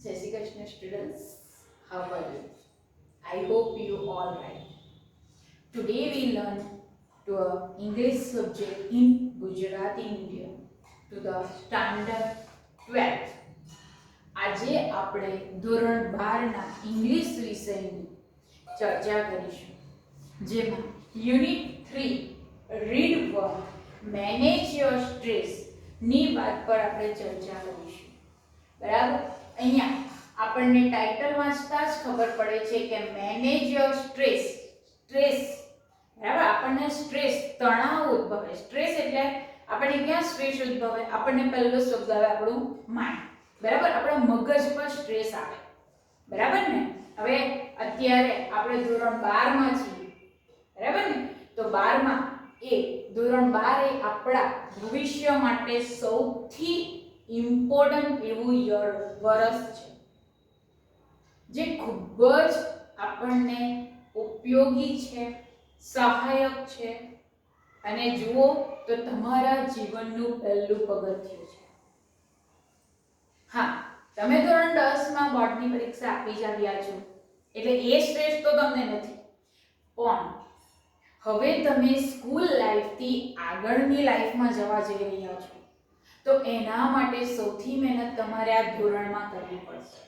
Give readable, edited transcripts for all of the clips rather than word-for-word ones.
Jai Shri Krishna students, how are you? I hope you all right. Today we learn to a English subject in Gujarati medium to the standard 12. આજે આપણે ધોરણ 12 ના English વિષયની ચર્ચા કરીશું, જેમાં unit 3 read 1 manage your stress ની વાત પર આપણે ચર્ચા કરીશું. બરાબર, અહીંયા આપણને ટાઇટલ વાંચતા જ ખબર પડે છે કે મેનેજ યોર સ્ટ્રેસ. સ્ટ્રેસ, બરાબર, આપણને સ્ટ્રેસ તણાવ ઉદ્ભવે. સ્ટ્રેસ એટલે આપણને ક્યાં સ્ટ્રેસ ઉદ્ભવે? આપણને પહેલો શબ્દ આવે આપણું માઇન્ડ. બરાબર, આપણા મગજ પર સ્ટ્રેસ આવે. બરાબર ને? હવે અત્યારે આપણે ધોરણ 12 માં છીએ. બરાબર ને? તો 12 માં ધોરણ 12 એ આપણા ભવિષ્ય માટે સૌથી ઇમ્પોર્ટન્ટ એવું વર્ષ છે, જે ખૂબ જ આપણને ઉપયોગી છે, સહાયક છે, અને જુઓ તો તમારા જીવનનું પહેલું પગથિયું છે. હા, તમે ધોરણ 10 માં બોર્ડની પરીક્ષા આપી જ આવ્યા છો, એટલે એ સ્ટ્રેસ તો તમને નથી. પણ હવે તમે સ્કૂલ લાઈફથી આગળની લાઈફમાં જવા જઈ રહ્યા છો, તો એના માટે સૌથી મહેનત તમારે આ ધોરણમાં કરવી પડશે.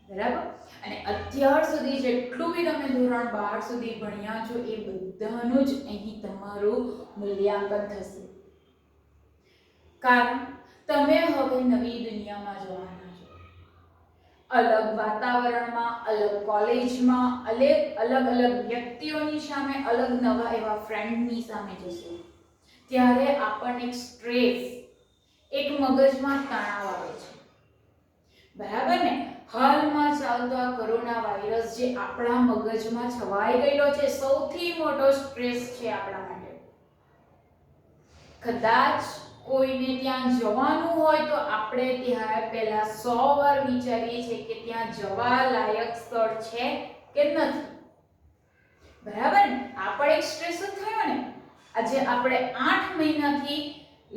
બરાબર, અને અત્યાર સુધી જેટલું બી તમે ધોરણ 12 સુધી ભણ્યા છો એ બધાનું જ અહીં તમારું મૂલ્યાંકન થશે. કારણ તમે હવે નવી દુનિયામાં જવાના છો. અલગ વાતાવરણમાં, અલગ કોલેજમાં, અલગ વ્યક્તિઓની સામે, અલગ નવા એવા ફ્રેન્ડની સામે જશો. ત્યારે આપણને એક સ્ટ્રેસ, એક મગજમાં તણાવ આવે છે. બરાબર ને? હાલમાં ચાલતો આ કોરોના વાયરસ જે આપણા મગજમાં છવાઈ ગયેલો છે, સૌથી મોટો સ્ટ્રેસ છે આપણા માટે. કદાચ કોઈને ત્યાં જવાનું હોય તો આપણે ત્યાં પહેલા 100 વાર વિચારીએ છીએ કે ત્યાં જવા લાયક સ્થળ છે કે નથી. બરાબર ને? આ પણ એક સ્ટ્રેસ જ થયો ને. આજે આપણે 8 મહિનાથી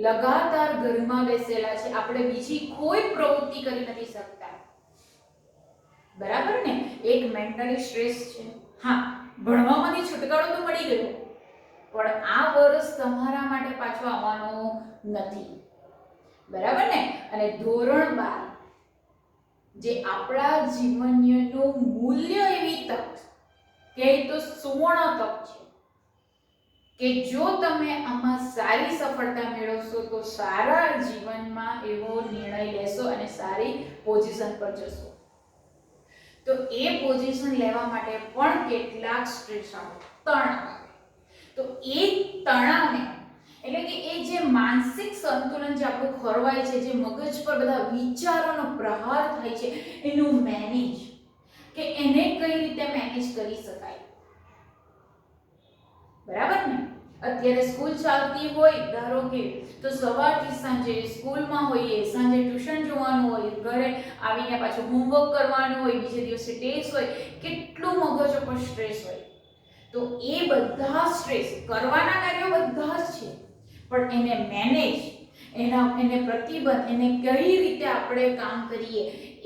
લગાતાર ઘરમાં બેસેલા છે, આપણે બીજી કોઈ પ્રવૃત્તિ કરી નથી શકતા. બરાબર ને? એક મેન્ટલી સ્ટ્રેસ છે. હા, ભણવામાંથી છુટકારો તો મળી ગયો, પણ આ વર્ષ તમારા માટે પાછો આવવાનો નથી. બરાબર ને? અને ધોરણ 12 જે આપણા જીવનનું મૂલ્ય એવી તક કે તો સુવર્ણ તક છે કે જો તમે આમાં સારી સફળતા મેળવશો તો સારા જીવનમાં એવો નિર્ણય લેશો અને સારી પોઝિશન પર જશો. તો એ પોઝિશન લેવા માટે પણ કેટલાક સ્ટ્રેસ આવે, તણાવ આવે. તો એ તણાવને, એટલે કે એ જે માનસિક સંતુલન જે આપણું ખોરવાય છે, જે મગજ પર બધા વિચારોનો પ્રહાર થાય છે, એનું મેનેજ, કે એને કઈ રીતે મેનેજ કરી શકાય. બરાબર ને? અત્યારે સ્કૂલ ચાલતી હોય, ધારો કે, તો સવારથી સાંજે સ્કૂલમાં હોઈએ, સાંજે ટ્યુશન જોવાનું હોય, ઘરે આવીને પાછું હોમવર્ક કરવાનું હોય, બીજે દિવસે ટેસ્ટ હોય, કેટલું મગજ ઉપર સ્ટ્રેસ હોય. તો એ બધા સ્ટ્રેસ, કરવાના કાર્યો બધા જ છે, પણ એને મેનેજ, એને પ્રતિબંધ, એને કઈ રીતે આપણે કામ કરીએ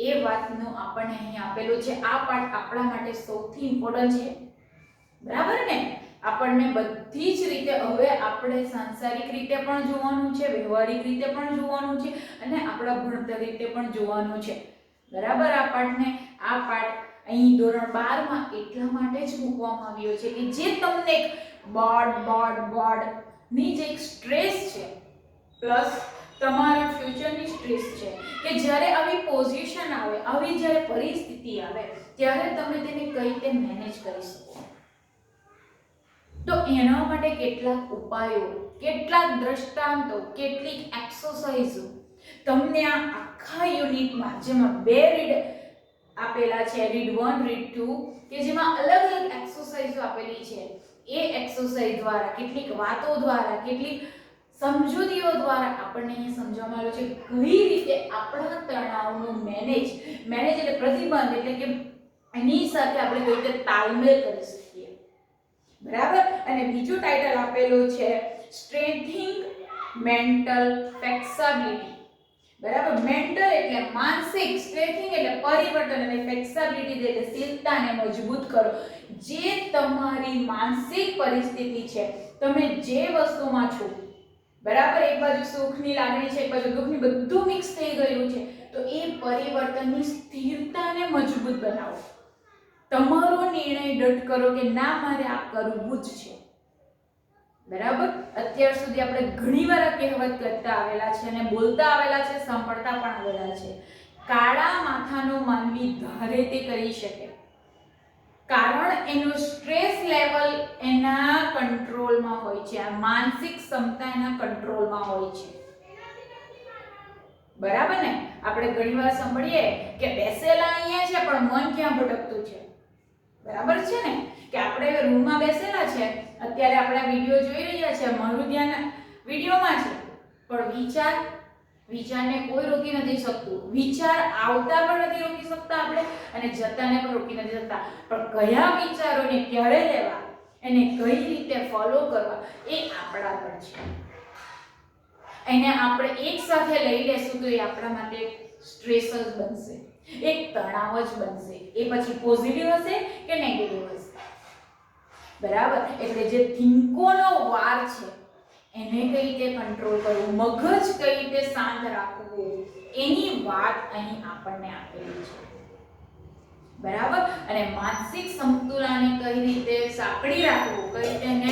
એ વાતનું આપણને અહીં આપેલું છે. આ પાઠ આપણા માટે સૌથી ઇમ્પોર્ટન્ટ છે. બરાબર ને? આપણને બધી જ રીતે હવે આપણે સાંસારિક રીતે પણ જોવાનું છે, વ્યવહારિક રીતે પણ જોવાનું છે, અને આપણા ભણતર રીતે પણ જોવાનું છે. બરાબર? આ પાઠ અહીં ધોરણ 12 માં એટલા માટે જ મૂકવામાં આવ્યો છે કે જે તમને બોર્ડ ની જે એક સ્ટ્રેસ છે, પ્લસ તમારા ફ્યુચરની સ્ટ્રેસ છે, કે જ્યારે આવી પોઝિશન આવે, આવી જ્યારે પરિસ્થિતિ આવે, ત્યારે તમે તેને કઈ રીતે મેનેજ કરી શકો. તો એના માટે કેટલાક ઉપાયો, કેટલાક દ્રષ્ટાંતો, કેટલીક એક્સરસાઇઝો તમને આ આખા યુનિટમાં, જેમાં 2 રીડ આપેલા છે, રીડ 1, રીડ 2, કે જેમાં અલગ એક્સરસાઇઝો આપેલી છે, એ એક્સરસાઇઝ દ્વારા, કેટલીક વાતો દ્વારા, કેટલીક સમજૂતીઓ દ્વારા આપણને અહીં સમજવામાં આવ્યું છે કઈ રીતે આપણા તણાવનું મેનેજ એટલે પ્રતિબંધ, એટલે કે એની સાથે આપણે કઈ રીતે તાલમેલ કરી શકીએ. બરાબર? અને બીજું ટાઇટલ આપેલું છે સ્ટ્રેન્થનિંગ મેન્ટલ ફ્લેક્સિબિલિટી. બરાબર. મેન્ટલ એટલે માનસિક, સ્ટ્રેચિંગ એટલે પરિવર્તન અને ફ્લેક્સિબિલિટી એટલે સ્થિરતાને મજબૂત કરો. જે તમારી માનસિક પરિસ્થિતિ છે, તમે જે વસ્તુમાં છો, બરાબર, એક બાજુ સુખની લાગણી છે, એક બાજુ દુઃખની, બધું મિક્સ થઈ ગયું છે, તો એ પરિવર્તનની સ્થિરતાને મજબૂત બનાવો. તમારો નિર્ણય ડટ કરો કે ના, મારે આ કરવું જ છે. બરાબર. અત્યાર સુધી આપણે ઘણીવાર આ કહેવત કરતા આવેલા છે અને બોલતા આવેલા છે, સાંભળતા પણ આવેલા છે. કાળા માથાનો માનવી ધારે તે કરી શકે, કારણ એનું સ્ટ્રેસ લેવલ એના કંટ્રોલમાં હોય છે, આ માનસિક ક્ષમતા એના કંટ્રોલમાં હોય છે. બરાબર ને? આપણે ઘણીવાર સાંભળીએ કે બેસેલા અહીંયા છે પણ મન ક્યાં ભટકતું છે. બરાબર છે ને? કે આપણે રૂમમાં બેસેલા છે, અત્યારે આપણે વિડિયો જોઈ રહ્યા છે, મારું ધ્યાન વિડિયોમાં છે, પણ વિચારને કોઈ રોકી નથી શકતું. વિચાર આવતા પણ નથી રોકી શકતા આપણે, અને જતાને પણ રોકી નથી શકતા. પણ કયા વિચારોને ક્યારે લેવા, એને કઈ રીતે ફોલો કરવા, એ આપણા પર છે. એને આપણે એક સાથે લઈ લેશું તો એ આપણા માટે સ્ટ્રેસ જ બનશે, એક તણાવ જ બનશે. એ પછી પોઝિટિવ હશે કે નેગેટિવ હશે. બરાબર. એટલે જે થિંકોનો વાર છે, એને કઈ રીતે કંટ્રોલ કરવું, મગજ કઈ રીતે શાંત રાખવું, એની વાત અહીં આપણને આપેલી છે. બરાબર. અને માનસિક સંતુલનને કઈ રીતે સાંકળી રાખવું, કઈ રીતે એને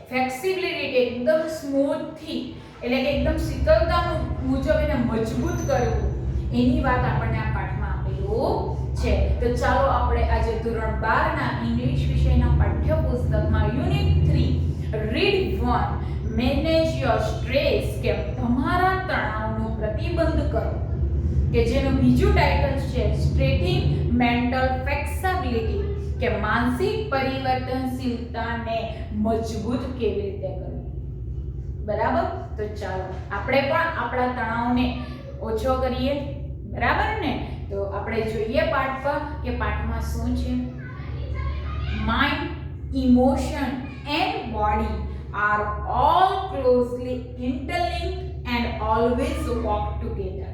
ફ્લેક્સિબિલિટી એકદમ સ્મૂથથી, એટલે કે એકદમ શીતળતા મુજબ એને મજબૂત કરવું, એની વાત આપણને આ પાઠમાં આપેલું છે. તો ચાલો આપણે આજે ધોરણ 12 ના ઇંગ્લિશ વિષયના પાઠ્યપુસ્તકમાં unit 3 read 1 manage your stress, કે તમારા તણાવનો પ્રતિબંધ કરો, કે જેનું બીજું ટાઇટલ છે સ્ટ્રેટિંગ મેન્ટલ ફ્લેક્સિબિલિટી, કે માનસિક પરિવર્તનશીલતાને મજબૂત કેવી રીતે કરવું. બરાબર. તો ચાલો આપણે પણ આપણા તણાવને ઓછો કરીએ. બરાબર ને? તો આપણે જોઈએ પાઠ પર કે પાઠમાં શું છે. Mind, emotion and body are all closely interlinked and always work together.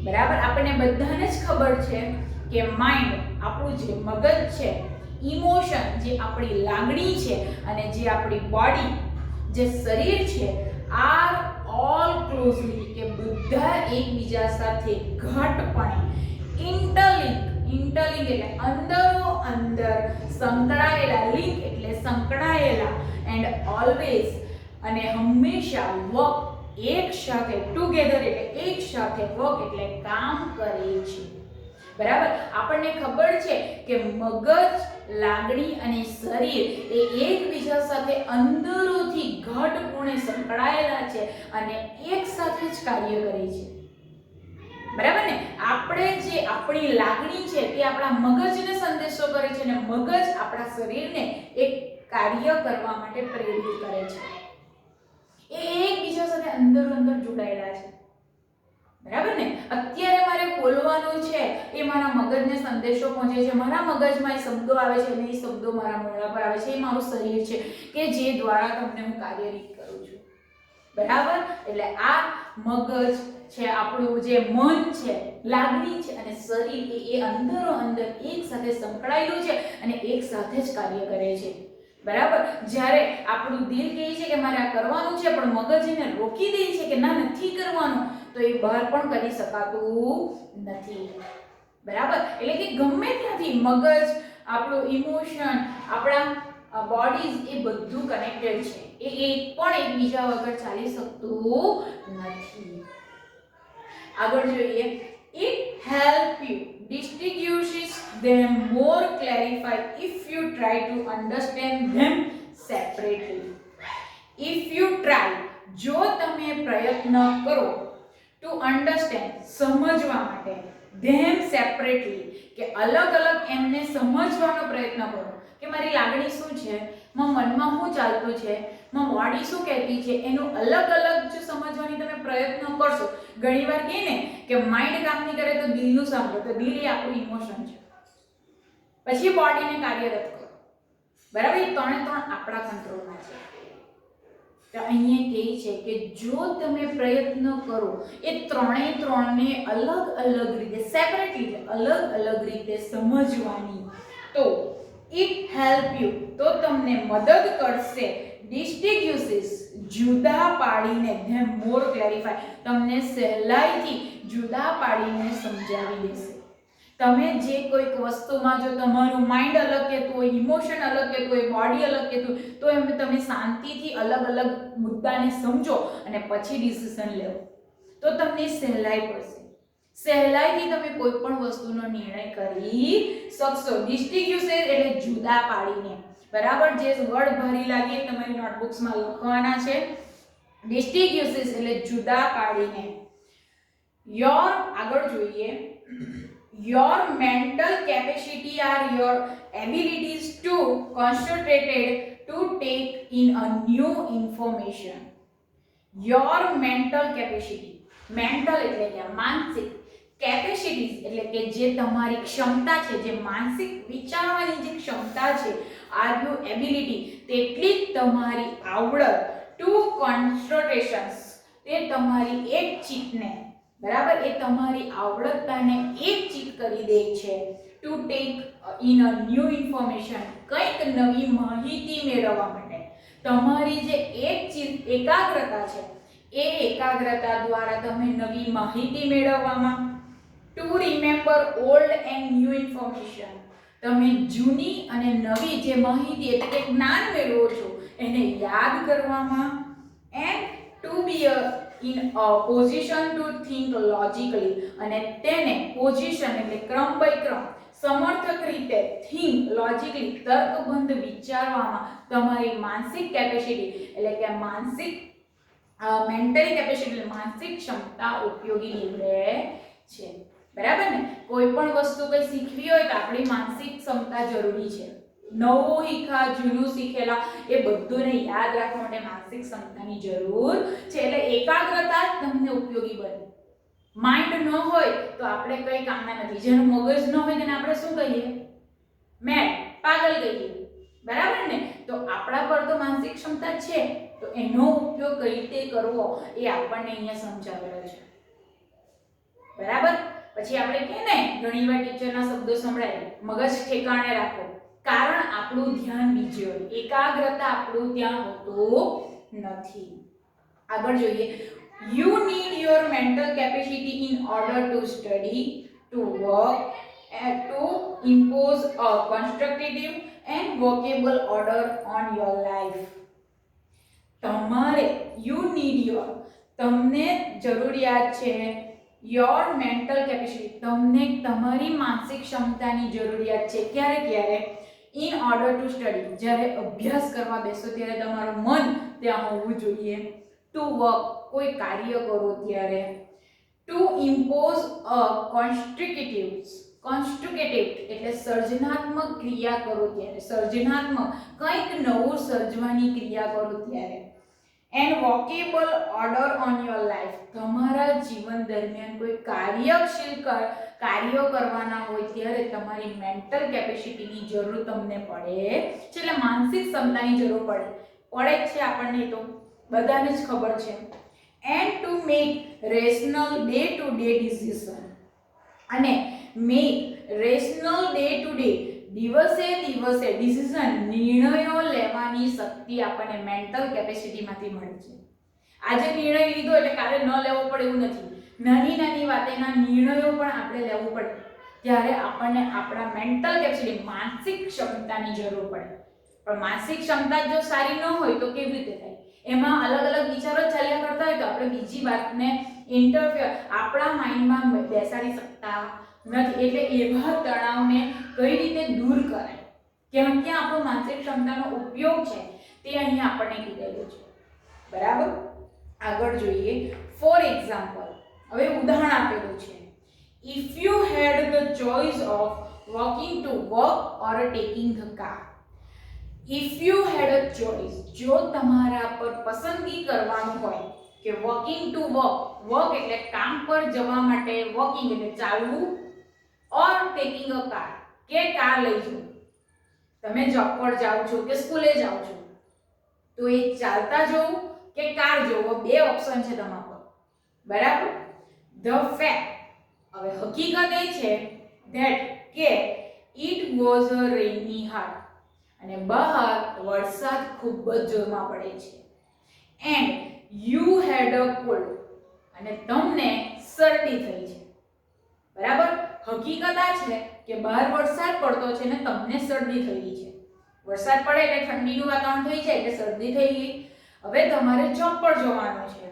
બરાબર. આપણને બધાને જ ખબર છે કે માઇન્ડ આપણું જે મગજ છે, ઇમોશન જે આપણી લાગણી છે, અને જે આપણી બોડી જે શરીર છે, આર ઓલ ક્લોઝલી, કે બધા એકબીજા સાથે ઘાટપણે ઇન્ટરલિંક એટલે અંદરો અંદર સંકળાયેલા, લિંક એટલે સંકળાયેલા, એન્ડ ઓલવેઝ અને હંમેશા વર્ક એક સાથે, ટુગેધર એટલે એક સાથે, વર્ક એટલે કામ કરે છે. બરાબર. આપણને ખબર છે કે મગજ, લાગણી અને શરીર એ એકબીજા સાથે અંદરોથી ઘટપૂર્ણે સંકળાયેલા છે અને એક સાથે જ કાર્ય કરે છે. બરાબર ને? આપણે જે આપણી લાગણી છે તે આપણા મગજને સંદેશો કરે છે, અને મગજ આપણા શરીરને એક કાર્ય કરવા માટે પ્રેરિત કરે છે. એ એકબીજા સાથે અંદર જોડાયેલા છે. બરાબર ને? અત્યારે મારે બોલવાનું છે, એ મારા મગજને સંદેશો પહોંચે છે, મારા મગજમાં એ શબ્દો આવે છે અને એ શબ્દો મારા મોઢા પર આવે છે. એ મારું શરીર છે કે જે દ્વારા તમને હું કાર્યરત કરું છું. બરાબર. એટલે આ મગજ છે, આપણું જે મન છે, લાગણી છે અને શરીર એ અંદરો અંદર એક સાથે સંકળાયેલું છે અને એક સાથે જ કાર્ય કરે છે. બરાબર. જ્યારે આપણું દિલ કહે છે કે મારે આ કરવાનું છે, પણ મગજ એને રોકી દે છે કે ના, નથી કરવાનું, તો એ બહાર પણ કરી શકાતું નથી. બરાબર. એટલે કે ગમે ત્યાંથી મગજ, આપણું ઇમોશન, આપણા બોડીઝ એ બધું કનેક્ટેડ છે. એ એક પણ એકબીજા વગર ચાલી શકતું નથી. આગળ જોઈએ. It help you distinguish them more clarify if you try to understand them separately. If you try, જો તમે પ્રયત્ન કરો, to understand સમજવા માટે, them separately કે અલગ એમને સમજવાનો પ્રયત્ન કરો કે મારી લાગણી શું છે, મનમાં શું ચાલતું છે, બોડી શું કહેતી છે, એનું અલગ જો સમજવાની તમે પ્રયત્ન કરશો. ઘણીવાર કહે ને કે માઇન્ડ કામ નહીં કરે તો દિલનું સાંભળો, તો દિલ એ આપણું ઇમોશન છે. પછી બોડીને કાર્યરત કરો. બરાબર. એ ત્રણે આપણા કંટ્રોલમાં છે. તો અહીંયા કહે છે કે જો તમે પ્રયત્ન કરો એ ત્રણને અલગ અલગ રીતે સેપરેટલી અલગ અલગ રીતે સમજવાની, તો ઇટ હેલ્પ યુ તો તમને મદદ કરશે distinguishes જુદા પાડીને, ધેમ મોર ક્લેરિફાય તમને સહેલાઈથી જુદા પાડીને સમજાવી દેશે. તમે જે કોઈક વસ્તુમાં જો તમારું માઇન્ડ અલગ કહેતું હોય, ઇમોશન અલગ કહેતું હોય, બોડી અલગ કહેતું હોય, તો એમ તમે શાંતિથી અલગ અલગ મુદ્દાને સમજો અને પછી ડિસિઝન લેવો તો તમને સહેલાઈ પડશે. સહેલાઈથી તમે કોઈ પણ વસ્તુનો નિર્ણય કરી શકશો. ડિસ્ટિંગ્વિશ એટલે જુદા પાડીને, બરાબર. જે વર્ડ ભારી લાગે તમારી નોટબુક્સમાં લખવાના છે. ડિસ્ટિંગ્વિશ એટલે જુદા પાડીને. યોર આગળ જોઈએ, your mental capacity are your abilities to concentrated to take in a new information. Your mental capacity, mental એટલે કે માનસિક, કેપેસિટીઝ એટલે કે જે તમારી ક્ષમતા છે, જે માનસિક વિચારવાની જે ક્ષમતા છે, આર યુ એબિલિટી તેટલી જ તમારી આવડત, ટુ કોન્સન્ટ્રેશન્સ તે તમારી એક ચિત્તને, બરાબર, એ તમારી આવડતતાને એક ચિત્ત કરી દે છે. To take in a new information કંઈક નવી માહિતી મેળવવા માટે તમારી જે એક ચિત્ત એકાગ્રતા છે એ એકાગ્રતા દ્વારા તમે નવી માહિતી મેળવવામાં, two remember old and new information તમે જૂની અને નવી જે માહિતી એટલે કે જ્ઞાન મેળવો છો એને યાદ કરવામાં, and to be in a position to think logically અને તેને પોઝિશન એટલે ક્રમ બાય ક્રમ સમર્થક રીતે think logically તર્કબંધ વિચારવામાં તમારી માનસિક કેપેસિટી એટલે કે માનસિક મેન્ટલી કેપેસિટી એટલે માનસિક ક્ષમતા ઉપયોગી નીવડે છે. બરાબર ને. કોઈ પણ વસ્તુ કઈ શીખવી હોય તો આપણી માનસિક ક્ષમતા જરૂરી છે. નવું શીખા જૂનું શીખેલા એ બધુંને યાદ રાખવા માટે માનસિક ક્ષમતાની જરૂર છે. એટલે એકાગ્રતા જ તમને ઉપયોગી બને. માઇન્ડ ન હોય તો આપણે કઈ કામના નથી. જેનું મગજ ન હોય તેને આપણે શું કહીએ? મેડ, પાગલ કહીએ. બરાબર ને. તો આપણા પર તો માનસિક ક્ષમતા છે, તો એનો ઉપયોગ કઈ રીતે કરવો એ આપણને અહીંયા સમજાવેલો છે. બરાબર. પછી આપણે કહે ને ઘણીવાર ટીચરના શબ્દો સંભળાય, મગજ ઠેકાણે રાખો, કારણ આપણું ધ્યાન બીજે હોય, એકાગ્રતા આપણું ત્યાં હોતું નથી. આગળ જોઈએ, you need your mental capacity in order to study, to work, and to impose a constructive and workable order on your life. તમારે you need your તમને જરૂરિયાત છે your mental capacity તમને તમારી માનસિક ક્ષમતાની જરૂરિયાત છે. ક્યારે ક્યારે? in order to study જ્યારે અભ્યાસ કરવા બેસો ત્યારે તમારું મન ત્યાં હોવું જોઈએ. to work કોઈ કાર્ય કરો ત્યારે. to impose a constructive એટલે સર્જનાત્મક ક્રિયા કરો ત્યારે, સર્જનાત્મક કંઈક નવું સર્જવાની ક્રિયા કરો ત્યારે. and workable order on your life તમારા જીવન દરમિયાન કોઈ કાર્યશીલ કાર્યો કરવાના હોય ત્યારે તમારી મેન્ટલ કેપેસિટીની જરૂર તમને પડે છે. એટલે માનસિક ક્ષમતાની જરૂર પડે જ છે આપણને, તો બધાને જ ખબર છે. and to make rational day to day decision અને make rational day to day દિવસે દિવસે ડિસિઝન નિર્ણયો લેવાની શક્તિ આપણને મેન્ટલ કેપેસિટીમાંથી મળે છે. આજે નિર્ણય લીધો એટલે કાલે ન લેવો પડે એવું નથી. નાની નાની વાતેના નિર્ણયો પણ આપણે લેવું પડે ત્યારે આપણને આપણા મેન્ટલ કેપેસિટી માનસિક ક્ષમતાની જરૂર પડે. પણ માનસિક ક્ષમતા જો સારી ન હોય તો કેવી રીતે થાય? એમાં અલગ અલગ વિચારો ચાલ્યા કરતા હોય તો આપણે બીજી વાતને ઇન્ટરફિયર આપણા માઇન્ડમાં બેસાડી શકતા નથી. એટલે એવા તણાવને કઈ રીતે દૂર કરાય, ક્યાં ક્યાં આપણો માનસિક ક્ષમતાનો ઉપયોગ છે તે અહીંયા આપણને કીધેલું છે. બરાબર. આગળ જોઈએ, ફોર એક્ઝામ્પલ હવે ઉદાહરણ આપેલું છે. if you had the choice of walking to work or taking the car. if you had a choice જો તમારા પર પસંદગી કરવાનું હોય કે walking to work એટલે કામ પર જવા માટે, walking એટલે ચાલવું, or taking a car કે કાર લઈ જવું. તમે જોબ પર જાઓ છો કે સ્કૂલે જાઓ છો તો એ ચાલતા જવું કે કાર જોવો, બે ઓપ્શન છે તમારા પર, બરાબર. ધ ફેક્ટ, હવે હકીકત એ છે ધેટ કે it was a rainy hard, અને બહાર વરસાદ ખૂબ જ જોરમાં પડે છે. And you had a cold, અને તમને શરદી થઈ છે, બરાબર. હકીકત આ છે કે બહાર વરસાદ પડતો છે ને તમને શરદી થઈ છે. વરસાદ પડે એટલે ઠંડીનું વાતાવરણ થઈ જાય એટલે શરદી થઈ ગઈ. હવે તમારે જોબ પર જવાનું છે,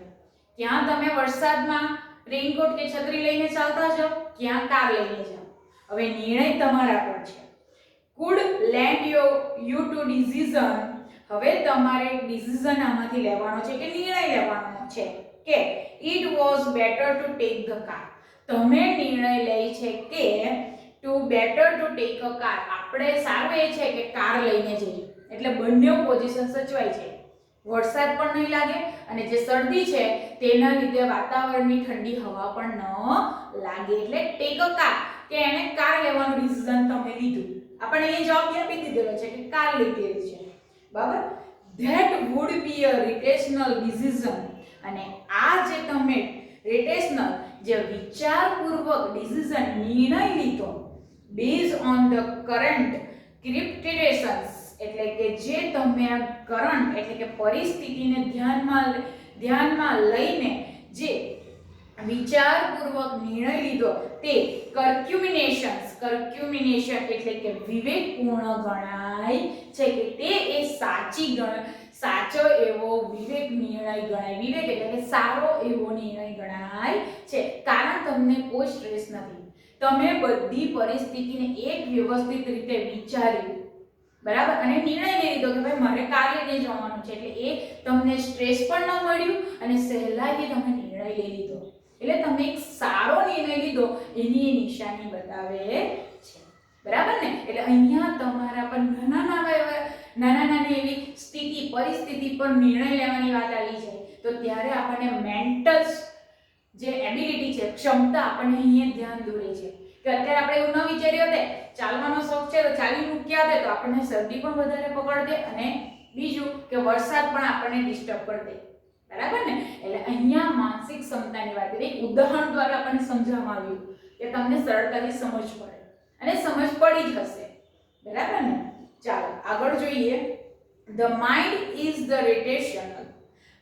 ક્યાં તમે વરસાદમાં રેનકોટ કે છત્રી લઈને ચાલતા જાઓ, ક્યાં કાર લઈને જાઓ. હવે નિર્ણય તમારા પર છે. could land you to decision, હવે તમારે એક ડિસિઝન આમાંથી લેવાનો છે કે નિર્ણય લેવાનો છે કે it was better to take the car. તમે નિર્ણય લઈ છે કે to better to take a car, આપણે સારું એ છે કે કાર લઈને જઈએ. એટલે બંને પોઝિશન સચવાય છે, વરસાદ પણ નહીં લાગે અને જે શરદી છે તેના લીધે વાતાવરણની ઠંડી હવા પણ ન લાગે. એટલે ટેક અ કાર, કે એને કાર લેવાનું ડિસિઝન તમે લીધું. આપણે એ જવાબ આપી દીધેલો છે કે કાર લીધેલી છે, બરાબર. That would be a rational decision, અને આ જે તમે રેશનલ, જે વિચારપૂર્વક ડિસિઝન નિર્ણય લીધો બેઝ ઓન ધ કરંટ ક્રિપ્ટેશન્સ, એટલે કે જે તમે કરંટ એટલે કે પરિસ્થિતિને ધ્યાનમાં લઈને જે વિચારપૂર્વક નિર્ણય લીધો તે કર્ક્યુમિનેશન એટલે કે વિવેકપૂર્ણ ગણાય છે, કે તે એ સાચો એવો વિવેક નિર્ણય ગણાય. વિવેક એટલે કે સારો એવો નિર્ણય ગણાય છે, કારણ તમને કોઈ સ્ટ્રેસ નથી. તમે બધી પરિસ્થિતિને એક વ્યવસ્થિત રીતે વિચાર્યું, બરાબર, અને નિર્ણય લઈ લીધો કે ભાઈ મારે કાર લઈને જવાનું છે. એટલે એ તમને સ્ટ્રેસ પણ ન મળ્યું અને સહેલાઈથી તમે નિર્ણય લઈ લીધો. એટલે તમે એક સારો નિર્ણય લીધો એની એ નિશાની બતાવે છે, બરાબર ને. એટલે અહીંયા તમારા પર નાના એવી પરિસ્થિતિ પર નિર્ણય લેવાની વાત આવી છે, તો ત્યારે આપણને મેન્ટલ જે એબિલિટી છે, ક્ષમતા, આપણને અહીંયા ધ્યાન દોરે છે કે અત્યારે આપણે એવું ન વિચાર્યું હોત ચાલવાનો શોખ છે તો ચાલી મૂક્યા હતા તો આપણને શરદી પણ વધારે પકડતે, અને બીજું કે વરસાદ પણ આપણને ડિસ્ટર્બ કરતે, બરાબર ને. એટલે અહીંયા માનસિક ક્ષમતાની વાત કરી, ઉદાહરણ દ્વારા આપણને સમજાવવામાં આવ્યું કે તમને સરળતાથી સમજ પડે, અને સમજ પડી જ હશે, બરાબર ને. ચાલો આગળ જોઈએ. The mind is the rational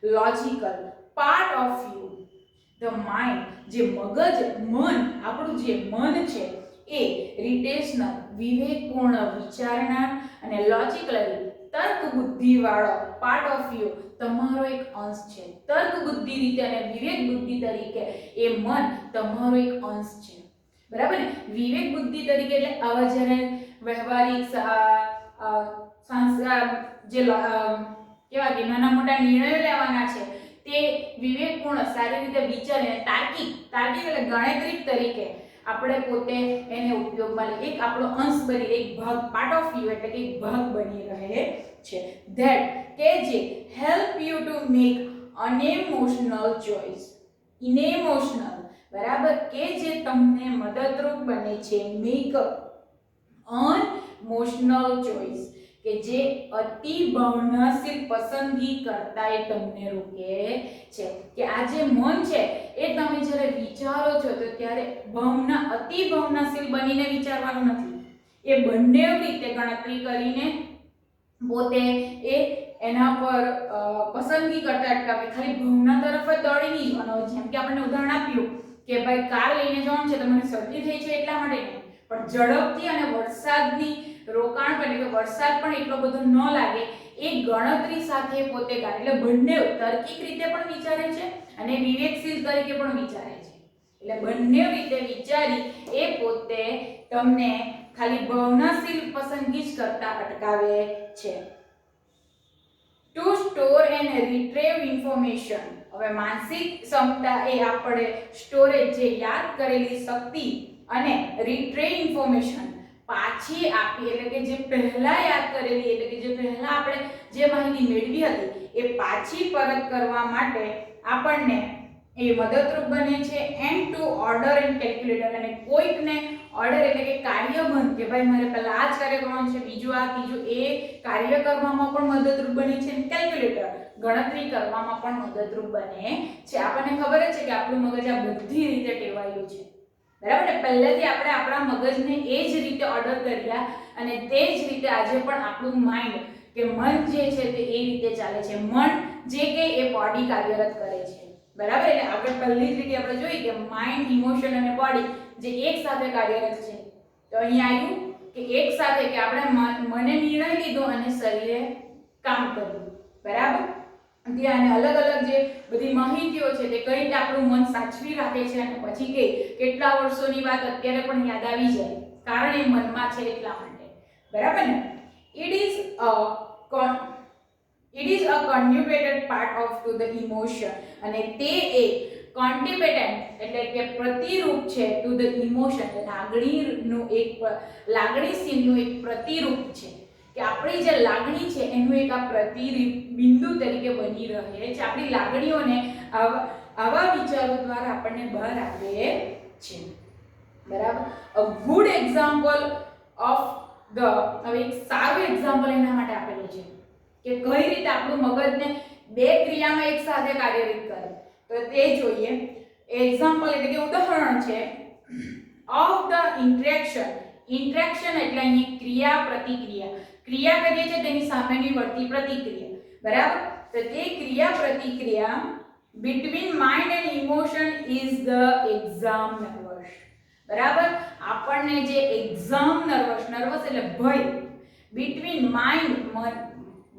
logical part of you. The mind, જે મગજ, મન, આપણું જે મન છે એ રેશનલ વિવેકપૂર્ણ વિચારણા અને લોજિકલી તર્ક બુદ્ધિ વાળો પાર્ટ ઓફ યુ, તમારો એક અંશ છે. તર્ક બુદ્ધિ રીતે અને વિવેક બુદ્ધિ તરીકે એ મન તમારો એક અંશ છે, બરાબર ને. વિવેક બુદ્ધિ તરીકે એટલે આવા જ્યારે વ્યવહારિક જે કેવા કે નાના મોટા નિર્ણયો લેવાના છે તે વિવેકપૂર્ણ સારી રીતે વિચારીને તાર્કિક એટલે ગણતરી તરીકે આપણે પોતે એને ઉપયોગમાં લઈએ, એક આપણો અંશ બની, એક ભાગ, પાર્ટ ઓફ યુ એટલે કે એક ભાગ બની રહે છે. ધેટ, કે જે help you to make unemotional choice. Unemotional, બરાબર, કે જે તમને મદદરૂપ બને છે મેક અનઇમોશનલ ચોઇસ, કે જે અતિ ભાવનાશીલ પસંદગી કરતા એ તમને રોકે છે. કે આ જે મન છે એ તમે જ્યારે વિચારો છો તો ત્યારે અતિ ભાવનાશીલ બનીને વિચારવાનું નથી. એ બંને રીતે ગણતરી કરીને પોતે એના પર પસંદગી કરતા અટકાવે, ખાલી ભાવના તરફ જ દોડી નહીં જવાનો. જેમ કે આપણને ઉદાહરણ આપ્યું કે ભાઈ કાર લઈને જવાનું છે, તમને શરદી થઈ છે એટલા માટે નહીં, પણ ઝડપથી અને વરસાદની રોકાણ એટલે કે વરસાદ પણ એટલો બધો ન લાગે એ ગણતરી સાથે પોતે ગાય. એટલે બંને તાર્કિક રીતે પણ વિચારે છે અને વિવેકશીલ તરીકે પણ વિચારે છે. એટલે બંને રીતે વિચારી એ પોતે તમને ખાલી ભાવનાશીલ પસંદગી જ કરતા અટકાવે છે. To store and retrieve information. હવે માનસિક ક્ષમતા એ આપણે સ્ટોરેજ, જે યાદ કરેલી શક્તિ, અને રિટ્રીવ ઇન્ફોર્મેશન પાછી આપી, એટલે કે જે પહેલા યાદ કરેલી, એટલે કે જે પહેલા આપણે જે માહિતી મેળવી હતી એ પાછી પરત કરવા માટે આપણને એ મદદરૂપ બને છે. And two order and calculator, અને કોઈકને ઓર્ડર એટલે કે કાર્યબંધ કે ભાઈ મારે પહેલા આ જ કાર્ય કરવાનું છે, બીજું આ, ત્રીજું એ કાર્ય કરવામાં પણ મદદરૂપ બને છે. કેલ્ક્યુલેટર ગણતરી કરવામાં પણ મદદરૂપ બને છે. આપણને ખબર જ છે કે આપણું મગજ આ બધી રીતે ટેવાયેલું છે, બરાબર ને. પહેલેથી આપણે આપણા મગજને એ જ રીતે ઓર્ડર કર્યા અને તે જ રીતે આજે પણ આપણું માઇન્ડ કે મન જે છે તે એ રીતે ચાલે છે. મન જે કે એ બોડી કાર્યરત કરે છે, બરાબર. એટલે આપણે પહેલી જ રીતે આપણે જોઈ કે માઇન્ડ, ઇમોશન અને બોડી જે એક સાથે કાર્યરત છે. તો અહીં આવ્યું કે એક સાથે કે આપણે મને નિર્ણય લીધો અને શરીરે કામ કર્યું, બરાબર. ત્યાં અલગ અલગ જે બધી માહિતીઓ છે તે કઈ રીતે આપણું મન સાચવી રાખે છે અને પછી કે કેટલા વર્ષોની વાત અત્યારે પણ યાદ આવી જાય, કારણ એ મનમાં છે એટલા માટે, બરાબર ને. It is a contributed part of to the emotion, અને તે એક કોન્ટ્રીબ્યુટેન્ટ એટલે કે પ્રતિરૂપ છે ટુ ધ ઇમોશન, લાગણીશીલનું એક પ્રતિરૂપ છે કે આપણી જે લાગણી છે એનું એક આ પ્રતિબિંદુ તરીકે બની રહે છે. આપણી લાગણીઓને આવા વિચારો દ્વારા આપણને બહાર આપે છે, બરાબર. A good example of the, હવે એક સારું એક્ઝામ્પલ એના માટે આપેલું છે કે કઈ રીતે આપણું મગજને બે ક્રિયામાં એક સાથે કાર્યરત કરે. તો તે જોઈએ. એક્ઝામ્પલ એટલે કે ઉદાહરણ છે ઓફ ધ ઇન્ટરેક્શન. ઇન્ટરેક્શન એટલે અહીં ક્રિયા પ્રતિક્રિયા, ક્રિયા કરીએ છીએ તેની સામેની વળતી પ્રતિક્રિયા, બરાબર. તો તે ક્રિયા પ્રતિક્રિયા between mind and emotion is the exam nervous, બરાબર. આપણને જે એક્ઝામ નર્વસ એટલે ભય, between mind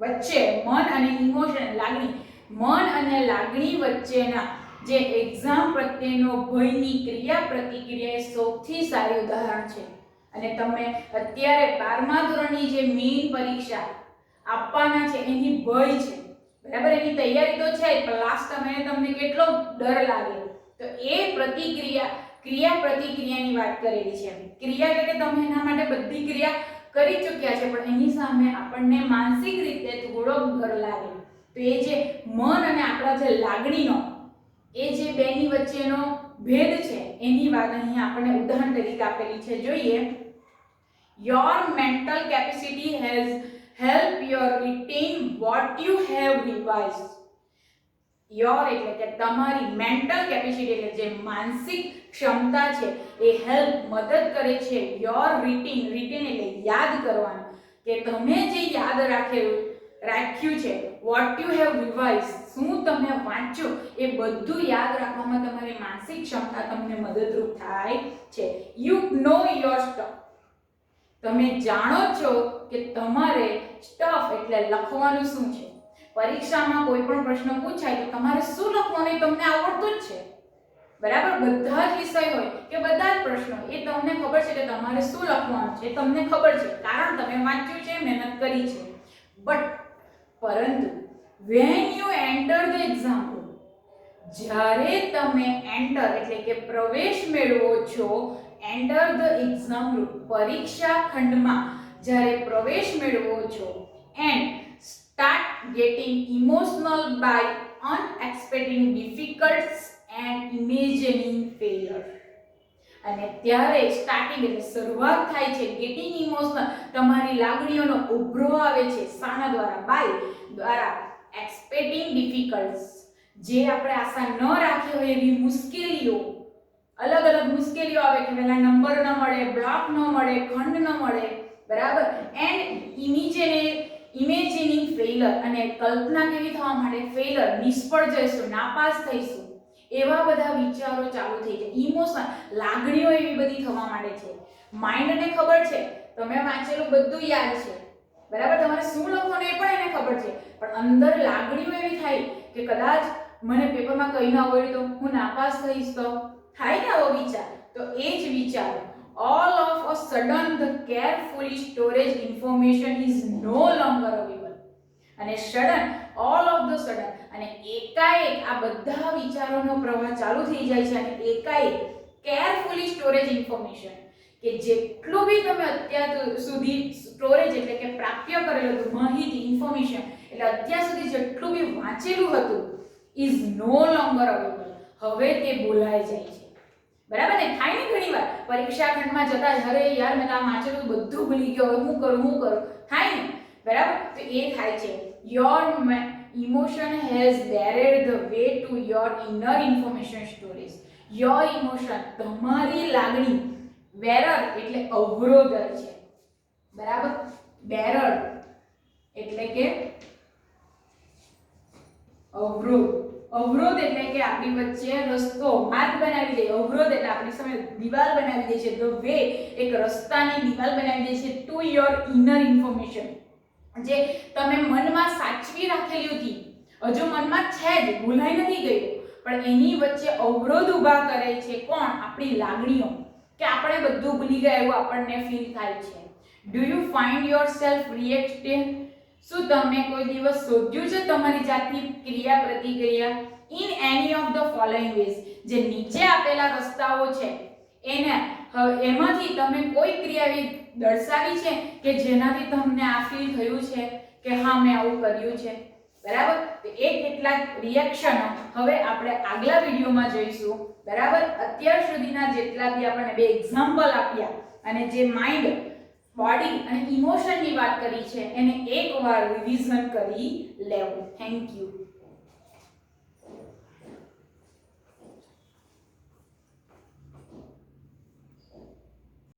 વચ્ચે, મન અને ઇમોશન લાગણી, મન અને લાગણી વચ્ચેના જે એક્ઝામ પ્રત્યેનો ભયની ક્રિયા પ્રતિક્રિયા એ સૌથી સારું ઉદાહરણ છે. અને તમે અત્યારે 12મા ધોરણની જે મેઇન પરીક્ષા આપવાના છે એની ભય છે, બરાબર. એની તૈયારી તો છે પણ લાસ્ટ સમયે તમને કેટલો ડર લાગે, તો એ ક્રિયા પ્રતિક્રિયાની વાત કરેલી છે. ક્રિયા એટલે કે તમે એના માટે બધી ક્રિયા કરી ચૂક્યા છે પણ એની સામે આપણને માનસિક રીતે થોડો ડર લાગે. તો એ જે મન અને આપણા જે લાગણીનો એ જે બેની વચ્ચેનો ભેદ છે એની વાત અહીં આપણને ઉદાહરણ તરીકે આપેલી છે. જોઈએ. Your mental capacity has helped you retain what you have revised. Your એટલે કે તમારી મેન્ટલ કેપેસિટી એટલે જે માનસિક ક્ષમતા છે એ હેલ્પ મદદ કરે છે યોર રીટીન એટલે યાદ કરવાનું, કે તમે જે યાદ રાખ્યું છે વોટ યુ હેવ રિવાઇઝ, શું તમે વાંચ્યું એ બધું યાદ રાખવામાં તમારી માનસિક ક્ષમતા તમને મદદરૂપ થાય છે. યુ નો યોર સ્ટફ, તમે જાણો છો કે તમારે સ્ટફ એટલે લખવાનું શું છે. પરીક્ષામાં કોઈ પણ પ્રશ્ન પૂછાય તો તમારે શું લખવાનું તમને આવડતું જ છે, બરાબર. બધા જ વિષય હોય કે બધા જ પ્રશ્નો એ તમને ખબર છે કે તમારે શું લખવાનું છે, તમને ખબર છે કારણ તમે વાંચ્યું છે, મહેનત કરી છે. પરંતુ when you enter the exam room, જ્યારે તમે એન્ટર એટલે કે પ્રવેશ મેળવો છો, એન્ટર ધ એક્ઝામ રૂમ પરીક્ષા ખંડમાં જ્યારે પ્રવેશ મેળવો છો, and start getting emotional by unexpected difficulties and imagining failure. અને ત્યારે સ્ટાર્ટિંગ એટલે શરૂઆત થાય છે, ગેટિંગ ઇમોશનલ તમારી લાગણીઓનો ઉભરો આવે છે શાના દ્વારા, બાય દ્વારા એક્સપેક્ટિંગ ડિફિકલ્ટ્સ જે આપણે આશા ન રાખી હોય એવી મુશ્કેલીઓ, અલગ અલગ મુશ્કેલીઓ આવે કે પહેલા નંબર ન મળે, બ્લોક ન મળે, ખંડ ન મળે, બરાબર. એન્ડ ઇમેજિનિંગ ફેલર, અને કલ્પના કેવી થવા માટે, ફેલર નિષ્ફળ જઈશું, નાપાસ થઈશું, એવા બધા વિચારો ચાલુ થઈ જાય. ઇમોશન લાગણીઓ એવી બધી થવા માંડે છે. માઇન્ડને ખબર છે તમે વાંચેલું બધું યાદ છે, બરાબર. તમારે શું લખવાનું એ પણ એને ખબર છે, પણ અંદર લાગણીઓ એવી થાય કે કદાચ મને પેપરમાં કંઈ ના આવડ્યું તો હું નાપાસ થઈશ, તો થાય ને આવો વિચાર. તો એ જ વિચાર all of a sudden the carefully storage information is no longer available. અને sudden, all of the sudden, અને એકાએક આ બધા વિચારોનો પ્રવાહ ચાલુ થઈ જાય છે અને એકાએક કેરફુલી સ્ટોરેજ ઇન્ફોર્મેશન કે જેટલું બી તમે અત્યાર સુધી સ્ટોરેજ એટલે કે પ્રાપ્ય કરેલું હતું માહિતી, ઇન્ફોર્મેશન એટલે અત્યાર સુધી જેટલું બી વાંચેલું હતું ઇઝ નો લોંગર અવેલેબલ, હવે તે ભૂલાઈ જાય છે. બરાબર ને? થાય ને ઘણીવાર પરીક્ષા ખંડમાં જતા અરે યાર મેં તો આ વાંચેલું બધું ભૂલી ગયો, હવે હું કરું થાય ને? બરાબર? તો એ થાય છે. Your emotion has barred the way to your inner information storage. Your emotion, તમારી લાગણી, બેરર એટલે અવરોધર છે. બરાબર? બેરર એટલે કે અવરોધ એટલે કે આપણી વચ્ચે રસ્તો, માર્ગ બનાવી દે. અવરોધ એટલે આપણી સામે દિવાલ બનાવી દે છે. ધ વે એક રસ્તાની દિવાલ બનાવી દે છે ટુ યોર ઇનર ઇન્ફોર્મેશન, જે તમે મનમાં સાચવી રાખેલી હતી, હજુ મનમાં છે જ, ભૂલાઈ નથી ગયું, પણ એની વચ્ચે અવરોધ ઊભા કરે છે. કોણ? આપણી લાગણીઓ, કે આપણે બધું ભૂલી ગયા એવું આપણને ફીલ થાય છે. Do you find yourself reacting? શું તમે કોઈ દિવસ શોધ્યું છે તમારી જાતની ક્રિયા પ્રતિક્રિયા? In any of the following ways, જે નીચે આપેલા રસ્તાઓ છે એમાંથી તમે કોઈ ક્રિયા દર્શાવી છે કે જેનાથી તમને આ ફીલ થયું છે કે હા મેં આવું કર્યું છે. બરાબર? તો એ કેટલાક રિએક્શનો હવે આપણે આગલા વિડીયોમાં જોઈશું. બરાબર? અત્યાર સુધીના જેટલા બી આપણને બે એક્ઝામ્પલ આપ્યા અને જે માઇન્ડ, બોડી અને ઇમોશનની વાત કરી છે એને એકવાર રિવિઝન કરી લેવું. Thank you.